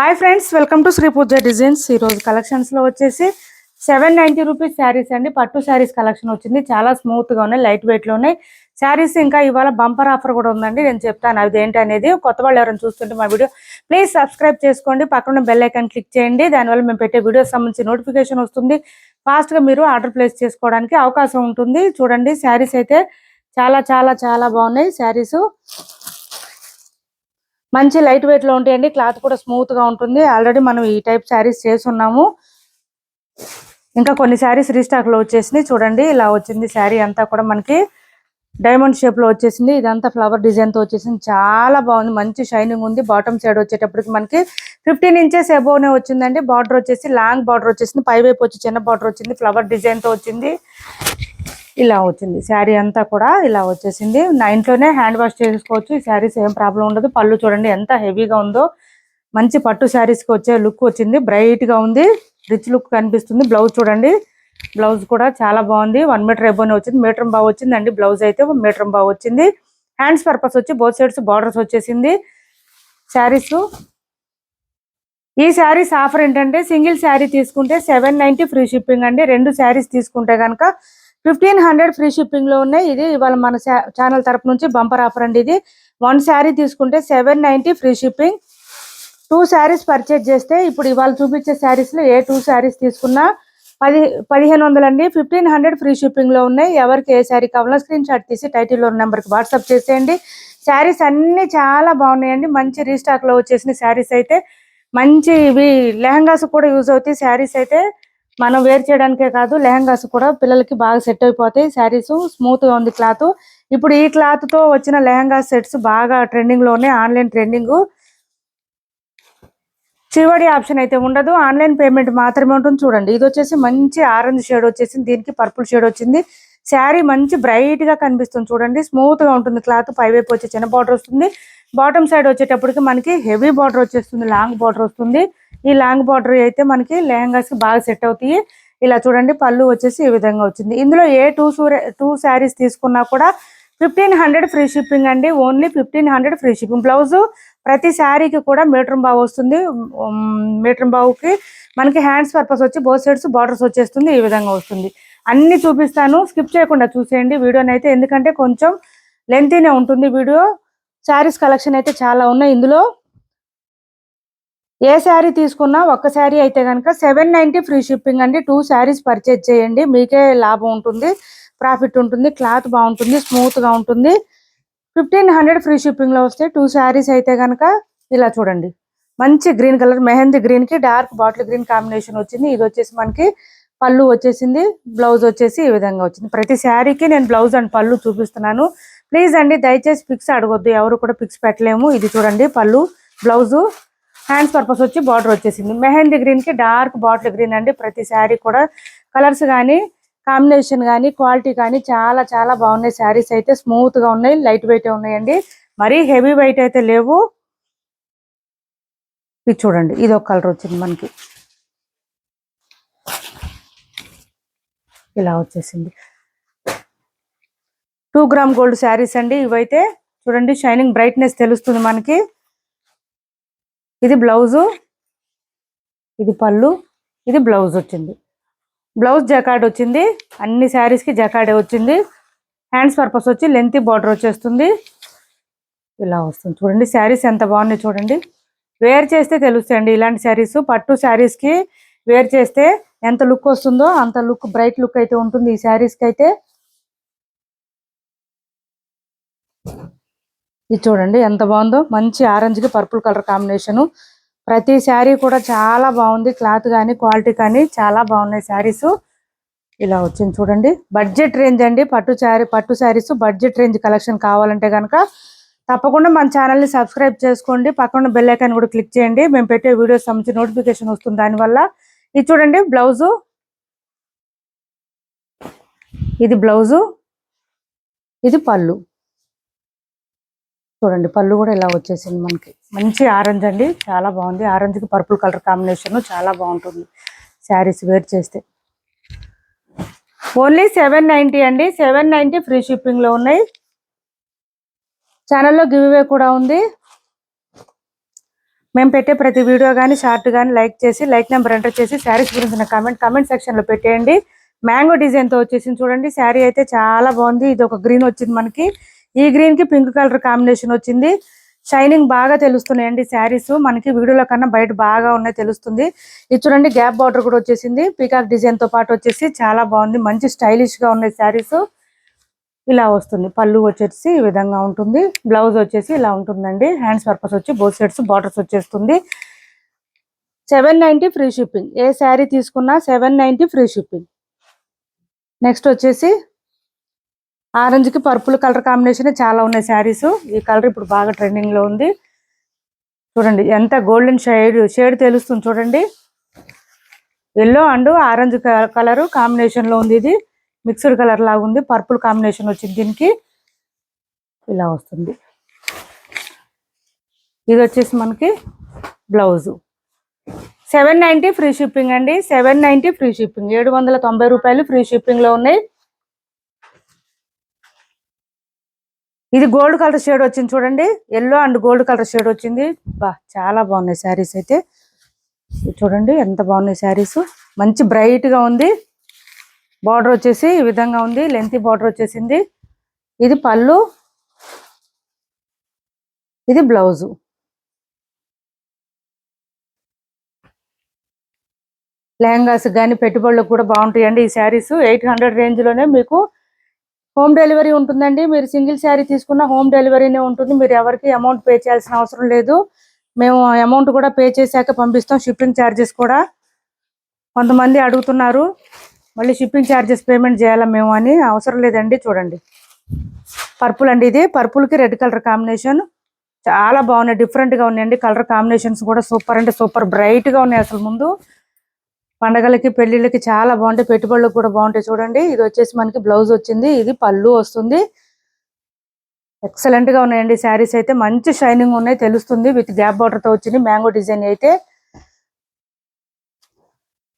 Hi friends, welcome to Shri Pooja designs. ఈరోజు కలెక్షన్స్లో వచ్చేసి 790 రూపీస్ శారీస్ అండి. పట్టు శారీస్ కలెక్షన్ వచ్చింది. చాలా స్మూత్గా ఉన్నాయి, లైట్ వెయిట్లో ఉన్నాయి శారీస్. ఇంకా ఇవాళ బంపర్ ఆఫర్ కూడా ఉందండి, నేను చెప్తాను అది ఏంటి అనేది. కొత్త వాళ్ళు ఎవరైనా చూస్తుంటే మా వీడియో ప్లీజ్ సబ్స్క్రైబ్ చేసుకోండి, పక్కన బెల్ ఐకాన్ క్లిక్ చేయండి. దానివల్ల మేము పెట్టే వీడియోస్ సంబంధించి నోటిఫికేషన్ వస్తుంది. ఫాస్ట్గా మీరు ఆర్డర్ ప్లేస్ చేసుకోవడానికి అవకాశం ఉంటుంది. చూడండి శారీస్ అయితే చాలా చాలా చాలా బాగున్నాయి. శారీస్ మంచి లైట్ వెయిట్ లో ఉంటాయండి, క్లాత్ కూడా స్మూత్ గా ఉంటుంది. ఆల్రెడీ మనం ఈ టైప్ శారీస్ చేస్తున్నాము. ఇంకా కొన్ని శారీస్ రీస్టాక్ లో వచ్చేసింది. చూడండి ఇలా వచ్చింది శారీ అంతా కూడా మనకి డైమండ్ షేప్ లో వచ్చేసింది. ఇదంతా ఫ్లవర్ డిజైన్ తో వచ్చేసింది, చాలా బాగుంది, మంచి షైనింగ్ ఉంది. బాటమ్ సైడ్ వచ్చేటప్పటికి మనకి 15 ఇంచెస్ అబోవ్ నే వచ్చిందండి. బార్డర్ వచ్చేసి లాంగ్ బార్డర్ వచ్చేసింది, పై వైపు వచ్చి చిన్న బార్డర్ వచ్చింది, ఫ్లవర్ డిజైన్ తో వచ్చింది. ఇలా వచ్చింది శారీ అంతా కూడా ఇలా వచ్చేసింది. నా ఇంట్లోనే హ్యాండ్ వాష్ చేసుకోవచ్చు. ఈ శారీస్ ఏం ప్రాబ్లం ఉండదు. పళ్ళు చూడండి ఎంత హెవీగా ఉందో, మంచి పట్టు శారీస్ కి వచ్చే లుక్ వచ్చింది. బ్రైట్ గా ఉంది, రిచ్ లుక్ కనిపిస్తుంది. బ్లౌజ్ చూడండి, బ్లౌజ్ కూడా చాలా బాగుంది. 1 మీటర్ ఎబోనే వచ్చింది, మీటర్ బాగా వచ్చిందండి. బ్లౌజ్ అయితే 1 మీటర్ బాగా వచ్చింది. హ్యాండ్స్ పర్పస్ వచ్చి బోత్ సైడ్స్ బార్డర్స్ వచ్చేసింది. శారీస్ ఈ శారీస్ ఆఫర్ ఏంటంటే సింగిల్ శారీ తీసుకుంటే 790 ఫ్రీ షిప్పింగ్ అండి. 2 శారీస్ తీసుకుంటే కనుక 1500 ఫ్రీ షిప్పింగ్ లో ఉన్నాయి. ఇది ఇవాళ మన ఛానల్ తరపు నుంచి బంపర్ ఆఫర్ అండి. ఇది 1 శారీ తీసుకుంటే 790 ఫ్రీ షిప్పింగ్. 2 శారీస్ పర్చేజ్ చేస్తే ఇప్పుడు ఇవాళ చూపించే శారీస్ లో ఏ 2 శారీస్ తీసుకున్నా 1500 అండి. 1500 ఫ్రీ షిప్పింగ్ లో ఉన్నాయి. ఎవరికి ఏ శారీ కావాలో స్క్రీన్ షాట్ తీసి టైటిల్లో ఉన్న నెంబర్కి వాట్సాప్ చేసేయండి. శారీస్ అన్ని చాలా బాగున్నాయండి, మంచి రీస్టాక్ లో వచ్చేసిన శారీస్ అయితే. మంచి ఇవి లెహంగాస్ కూడా యూజ్ అవుతాయి. శారీస్ అయితే మనం వేర్ చేయడానికే కాదు, లెహంగాస్ కూడా పిల్లలకి బాగా సెట్ అయిపోతాయి. శారీస్ స్మూత్ గా ఉంది క్లాత్. ఇప్పుడు ఈ క్లాత్ తో వచ్చిన లెహంగా సెట్స్ బాగా ట్రెండింగ్ లో ఉన్నాయి, ఆన్లైన్ ట్రెండింగ్. చివరి ఆప్షన్ అయితే ఉండదు, ఆన్లైన్ పేమెంట్ మాత్రమే ఉంటుంది. చూడండి ఇది వచ్చేసి మంచి ఆరెంజ్ షేడ్ వచ్చేసింది, దీనికి పర్పుల్ షేడ్ వచ్చింది. శారీ మంచి బ్రైట్ గా కనిపిస్తుంది. చూడండి స్మూత్ గా ఉంటుంది క్లాత్. పైవైపు వచ్చి చిన్న బార్డర్ వస్తుంది, బాటమ్ సైడ్ వచ్చేటప్పటికి మనకి హెవీ బార్డర్ వచ్చేస్తుంది, లాంగ్ బార్డర్ వస్తుంది. ఈ లాంగ్ బార్డర్ అయితే మనకి లెహంగాస్ కి బాగా సెట్ అవుతాయి. ఇలా చూడండి పళ్ళు వచ్చేసి ఈ విధంగా వచ్చింది. ఇందులో ఏ 2 శారీస్ తీసుకున్నా కూడా 1500 ఫ్రీ షిప్పింగ్ అండి. Only 1500 free shipping. బ్లౌజ్ ప్రతి శారీకి కూడా మీటర్ బావు వస్తుంది. మీటర్ బావుకి మనకి హ్యాండ్స్ పర్పస్ వచ్చి బోత్ సైడ్స్ బార్డర్స్ వచ్చేస్తుంది. ఈ విధంగా వస్తుంది. అన్ని చూపిస్తాను, స్కిప్ చేయకుండా చూసేయండి వీడియోని అయితే, ఎందుకంటే కొంచెం లెంతీనే ఉంటుంది వీడియో. శారీస్ కలెక్షన్ అయితే చాలా ఉన్నాయి. ఇందులో ఏ శారీ తీసుకున్నా ఒక్క శారీ అయితే కనుక 790 ఫ్రీ షిప్పింగ్ అండి. 2 శారీస్ పర్చేజ్ చేయండి, మీకే లాభం ఉంటుంది, ప్రాఫిట్ ఉంటుంది, క్లాత్ బాగుంటుంది, స్మూత్ గా ఉంటుంది. 1500 ఫ్రీ షిప్పింగ్ లో వస్తే 2 శారీస్ అయితే కనుక ఇలా చూడండి మంచి గ్రీన్ కలర్, మెహందీ గ్రీన్ కి డార్క్ బాటిల్ గ్రీన్ కాంబినేషన్ వచ్చింది. ఇది వచ్చేసి మనకి పళ్ళు వచ్చేసింది, బ్లౌజ్ వచ్చేసి ఈ విధంగా వచ్చింది. ప్రతి శారీకి నేను బ్లౌజ్ అండ్ పళ్ళు చూపిస్తున్నాను. ప్లీజ్ అండి దయచేసి పిక్స్ అడగొద్దు, ఎవరు కూడా పిక్స్ పెట్టలేము. ఇది చూడండి పళ్ళు, బ్లౌజు, హ్యాండ్స్ పర్పస్ వచ్చి బార్డర్ వచ్చేసింది. మెహందీ గ్రీన్ కి డార్క్ బాటిల్ గ్రీన్ అండి. ప్రతి శారీ కూడా కలర్స్ కానీ కాంబినేషన్ కానీ క్వాలిటీ కానీ చాలా చాలా బాగున్నాయి. శారీస్ అయితే స్మూత్ గా ఉన్నాయి, లైట్ వెయిట్ ఉన్నాయండి, మరీ హెవీ వెయిట్ అయితే లేవు. ఇది చూడండి ఇది ఒక కలర్ వచ్చింది మనకి, ఇలా వచ్చేసింది. 2 గ్రామ్ గోల్డ్ శారీస్ అండి ఇవైతే. చూడండి షైనింగ్ బ్రైట్నెస్ తెలుస్తుంది మనకి. ఇది బ్లౌజు, ఇది పళ్ళు, ఇది బ్లౌజ్ వచ్చింది. బ్లౌజ్ జకార్డ్ వచ్చింది, అన్ని శారీస్ కి జకార్డే వచ్చింది. హ్యాండ్స్ పర్పస్ వచ్చి లెంతీ బార్డర్ వచ్చేస్తుంది, ఇలా వస్తుంది. చూడండి శారీస్ ఎంత బాగున్నాయి చూడండి. వేర్ చేస్తే తెలుస్తాయండి ఇలాంటి శారీస్. పట్టు శారీస్ కి వేర్ చేస్తే ఎంత లుక్ వస్తుందో అంత లుక్, బ్రైట్ లుక్ అయితే ఉంటుంది ఈ శారీస్ కి అయితే. ఇది చూడండి ఎంత బాగుందో, మంచి ఆరెంజ్ కి పర్పుల్ కలర్ కాంబినేషన్. ప్రతి శారీ కూడా చాలా బాగుంది, క్లాత్ కానీ క్వాలిటీ కానీ చాలా బాగున్నాయి శారీస్. ఇలా వచ్చింది చూడండి. బడ్జెట్ రేంజ్ అండి, పట్టు శారీస్ బడ్జెట్ రేంజ్ కలెక్షన్ కావాలంటే కనుక తప్పకుండా మన ఛానల్ని సబ్స్క్రైబ్ చేసుకోండి, పక్కన బెల్ ఐకాన్ కూడా క్లిక్ చేయండి. మేము పెట్టే వీడియోస్ సంబంధించి నోటిఫికేషన్ వస్తుంది దానివల్ల. ఇది చూడండి బ్లౌజు, ఇది బ్లౌజు, ఇది పళ్ళు. చూడండి పళ్ళు కూడా ఇలా వచ్చేసింది మనకి. మంచి ఆరెంజ్ అండి, చాలా బాగుంది. ఆరెంజ్ కి పర్పుల్ కలర్ కాంబినేషన్ చాలా బాగుంటుంది శారీస్ వేర్ చేస్తే. ఓన్లీ 790 అండి. 790 ఫ్రీ షిప్పింగ్ లో ఉన్నాయి. ఛానల్లో గివ్ అవే కూడా ఉంది. మేము పెట్టే ప్రతి వీడియో కానీ షార్ట్ కానీ లైక్ చేసి లైక్ నెంబర్ ఎంటర్ చేసి శారీస్ గురించి కామెంట్ సెక్షన్లో పెట్టేయండి. మ్యాంగో డిజైన్తో వచ్చేసింది చూడండి. శారీ అయితే చాలా బాగుంది. ఇది ఒక గ్రీన్ వచ్చింది మనకి. ఈ గ్రీన్కి పింక్ కలర్ కాంబినేషన్ వచ్చింది. షైనింగ్ బాగా తెలుస్తున్నాయండి శారీస్. మనకి వీడియోలో కన్నా బయట బాగా ఉన్నాయి తెలుస్తుంది. ఇది చూడండి గ్యాప్ బార్డర్ కూడా వచ్చేసింది. పీకాక్ డిజైన్తో పాటు వచ్చేసి చాలా బాగుంది. మంచి స్టైలిష్గా ఉన్నాయి శారీస్. ఇలా వస్తుంది. పళ్ళు వచ్చేసి ఈ విధంగా ఉంటుంది. బ్లౌజ్ వచ్చేసి ఇలా ఉంటుందండి. హ్యాండ్స్ పర్పస్ వచ్చి బోత్ సైడ్స్ బార్డర్స్ వచ్చేస్తుంది. 790 ఫ్రీ షిప్పింగ్. ఏ శారీ తీసుకున్నా 790 ఫ్రీ షిప్పింగ్. నెక్స్ట్ వచ్చేసి ఆరెంజ్కి పర్పుల్ కలర్ కాంబినేషన్ చాలా ఉన్నాయి శారీస్. ఈ కలర్ ఇప్పుడు బాగా ట్రెండింగ్ లో ఉంది. చూడండి ఎంత గోల్డెన్ షేడ్ తెలుస్తుంది చూడండి. Yellow and orange colour combination లో ఉంది. ఇది మిక్స్డ్ కలర్ లాగా ఉంది. పర్పుల్ కాంబినేషన్ వచ్చింది దీనికి. ఇలా వస్తుంది. ఇది వచ్చేసి మనకి బ్లౌజ్. 790 ఫ్రీ షిప్పింగ్ అండి. 790 ఫ్రీ షిప్పింగ్. 790 రూపాయలు ఫ్రీ షిప్పింగ్ లో ఉన్నాయి. ఇది గోల్డ్ కలర్ షేడ్ వచ్చింది చూడండి. Yellow and gold colour shade వచ్చింది. చాలా బాగున్నాయి శారీస్ అయితే. చూడండి ఎంత బాగున్నాయి శారీస్. మంచి బ్రైట్ గా ఉంది. బార్డర్ వచ్చేసి ఈ విధంగా ఉంది. లెంతీ బార్డర్ వచ్చేసింది. ఇది పళ్ళు, ఇది బ్లౌజు. లెహంగాస్ కానీ పెట్టుబడులకు కూడా బాగుంటాయండి ఈ శారీస్. 800 రేంజ్ లోనే మీకు హోమ్ డెలివరీ ఉంటుందండి. మీరు సింగిల్ శారీ తీసుకున్న హోమ్ డెలివరీనే ఉంటుంది. మీరు ఎవరికి అమౌంట్ పే చేయాల్సిన అవసరం లేదు. మేము అమౌంట్ కూడా పే చేశాక పంపిస్తాం. షిప్పింగ్ ఛార్జెస్ కూడా కొంతమంది అడుగుతున్నారు, మళ్ళీ షిప్పింగ్ ఛార్జెస్ పేమెంట్ చేయాలా మేము అని. అవసరం లేదండి. చూడండి పర్పుల్ అండి. ఇది పర్పుల్కి రెడ్ కలర్ కాంబినేషన్ చాలా బాగున్నాయి. డిఫరెంట్గా ఉన్నాయండి కలర్ కాంబినేషన్స్ కూడా. సూపర్ అంటే సూపర్ బ్రైట్గా ఉన్నాయి. అసలు ముందు పండగలకి పెళ్లిళ్ళకి చాలా బాగుంటాయి. పెట్టుబడులకు కూడా బాగుంటాయి. చూడండి ఇది వచ్చేసి మనకి బ్లౌజ్ వచ్చింది. ఇది పళ్ళు వస్తుంది. ఎక్సలెంట్ గా ఉన్నాయండి శారీస్ అయితే. మంచి షైనింగ్ ఉన్నాయి తెలుస్తుంది. విత్ గ్యాప్ బార్డర్ తో వచ్చింది. మ్యాంగో డిజైన్ అయితే.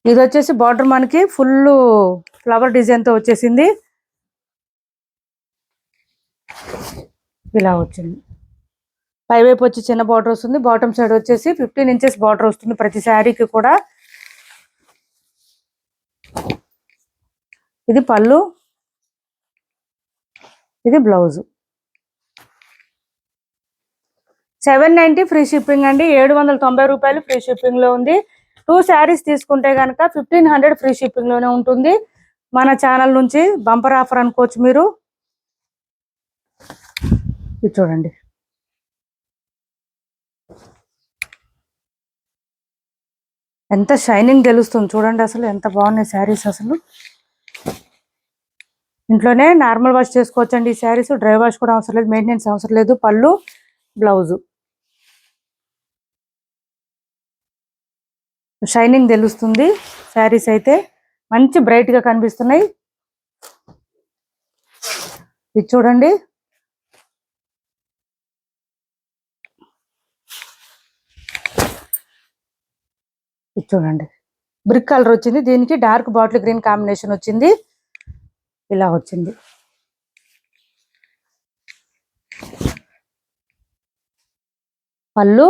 ఇది వచ్చేసి బార్డర్ మనకి ఫుల్ ఫ్లవర్ డిజైన్ తో వచ్చేసింది. ఇలా వచ్చింది. పైవైపు వచ్చి చిన్న బార్డర్ వస్తుంది. బాటమ్ సైడ్ వచ్చేసి 15 ఇంచెస్ బార్డర్ వస్తుంది ప్రతి శారీకి కూడా. ఇది పళ్ళు, ఇది బ్లౌజ్. 790 ఫ్రీ షిప్పింగ్ అండి. 790 రూపాయలు ఫ్రీ షిప్పింగ్ లో ఉంది. 2 శారీస్ తీసుకుంటే కనుక 1500 ఫ్రీ షిప్పింగ్ లోనే ఉంటుంది. మన ఛానల్ నుంచి బంపర్ ఆఫర్ అనుకోవచ్చు మీరు. ఇది చూడండి ఎంత షైనింగ్ తెలుస్తుంది చూడండి. అసలు ఎంత బాగున్నాయి శారీస్. అసలు ఇంట్లోనే నార్మల్ వాష్ చేసుకోవచ్చండి ఈ శారీస్. డ్రై వాష్ కూడా అవసరం లేదు, మెయింటెనెన్స్ అవసరం లేదు. పళ్ళు, బ్లౌజు. షైనింగ్ తెలుస్తుంది శారీస్ అయితే. మంచి బ్రైట్ గా కనిపిస్తున్నాయి. ఇది చూడండి ఇది చూడండి బ్రిక్ కలర్ వచ్చింది. దీనికి డార్క్ బాటిల్ గ్రీన్ కాంబినేషన్ వచ్చింది. ఇలా వచ్చింది. పళ్ళు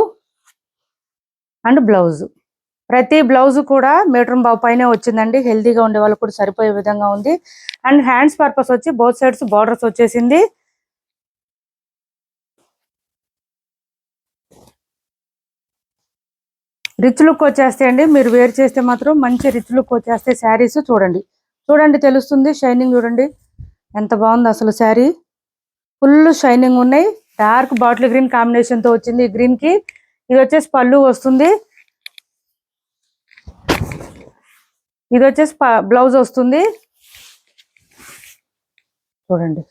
అండ్ బ్లౌజ్. ప్రతి బ్లౌజ్ కూడా మీటర్ బావు పైన వచ్చిందండి. హెల్తీగా ఉండే వాళ్ళకు కూడా సరిపోయే విధంగా ఉంది. అండ్ హ్యాండ్స్ పర్పస్ వచ్చి బోత్ సైడ్స్ బార్డర్స్ వచ్చేసింది. రిచ్ లుక్ వచ్చేస్తాయండి. మీరు వేర్ చేస్తే మాత్రం మంచి రిచ్ లుక్ వచ్చేస్తాయి శారీస్. చూడండి చూడండి తెలుస్తుంది. షైనింగ్ చూడండి ఎంత బాగుంది అసలు. శారీ ఫుల్ షైనింగ్ ఉన్నాయి. డార్క్ బాటిల్ గ్రీన్ కాంబినేషన్ తో వచ్చింది. ఈ గ్రీన్ కి ఇది వచ్చేసి పళ్ళు వస్తుంది. ఇది వచ్చేసి బ్లౌజ్ వస్తుంది. చూడండి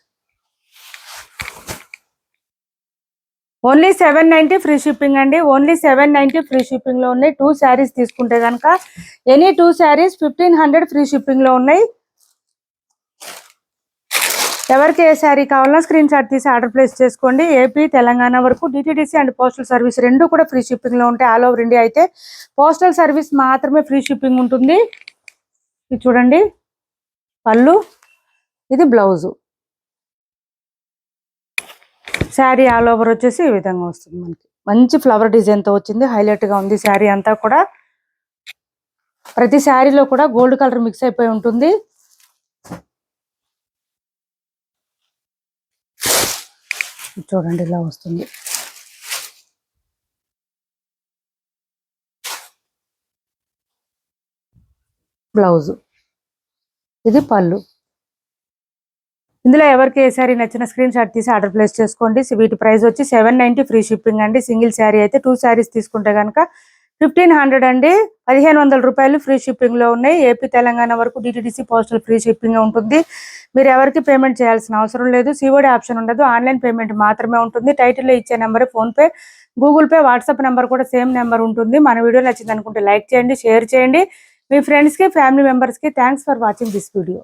ఓన్లీ 790 ఫ్రీ షిప్పింగ్ అండి. ఓన్లీ 790 ఫ్రీ షిప్పింగ్ లో ఉన్నాయి. 2 శారీస్ తీసుకుంటే కనుక ఎనీ 2 శారీస్ 1500 ఫ్రీ షిప్పింగ్ లో ఉన్నాయి. ఎవరికి ఏ శారీ కావాలన్నా స్క్రీన్ షాట్ తీసి ఆర్డర్ ప్లేస్ చేసుకోండి. ఏపీ తెలంగాణ వరకు డిటిడిసి అండ్ పోస్టల్ సర్వీస్ రెండు కూడా ఫ్రీ షిప్పింగ్ లో ఉంటాయి. ఆల్ ఓవర్ ఇండియా అయితే పోస్టల్ సర్వీస్ మాత్రమే ఫ్రీ షిప్పింగ్ ఉంటుంది. ఇది చూడండి పళ్ళు, ఇది బ్లౌజు. శారీ ఆల్ ఓవర్ వచ్చేసి ఈ విధంగా వస్తుంది మనకి. మంచి ఫ్లవర్ డిజైన్ తో వచ్చింది, హైలైట్ గా ఉంది శారీ అంతా కూడా. ప్రతి శారీలో కూడా గోల్డ్ కలర్ మిక్స్ అయిపోయి ఉంటుంది. చూడండి ఇలా వస్తుంది. బ్లౌజ్, ఇది పళ్ళు. ఇందులో ఎవరికి ఏ శారీ నచ్చిన స్క్రీన్ షాట్ తీసి ఆర్డర్ ప్లేస్ చేసుకోండి. వీటి ప్రైస్ వచ్చి 790 ఫ్రీ షిప్పింగ్ అండి. సింగిల్ శారీ అయితే 2 శారీస్ తీసుకుంటే కనుక 1500 అండి. 1500 రూపాయలు ఫ్రీ షిప్పింగ్ లో ఉన్నాయి. ఏపీ తెలంగాణ వరకు డిటిడిసి పోస్టల్ ఫ్రీ షిప్పింగ్ ఉంటుంది. మీరు ఎవరికి పేమెంట్ చేయాల్సిన అవసరం లేదు. సిఓడి ఆప్షన్ ఉండదు, ఆన్లైన్ పేమెంట్ మాత్రమే ఉంటుంది. టైటిల్లో ఇచ్చే number phone pay, Google pay, WhatsApp number కూడా సేమ్ నెంబర్ ఉంటుంది. మన వీడియో నచ్చింది అనుకుంటే లైక్ చేయండి, షేర్ చేయండి మీ ఫ్రెండ్స్ కి, ఫ్యామిలీ మెంబర్స్ కి. Thanks for watching this video.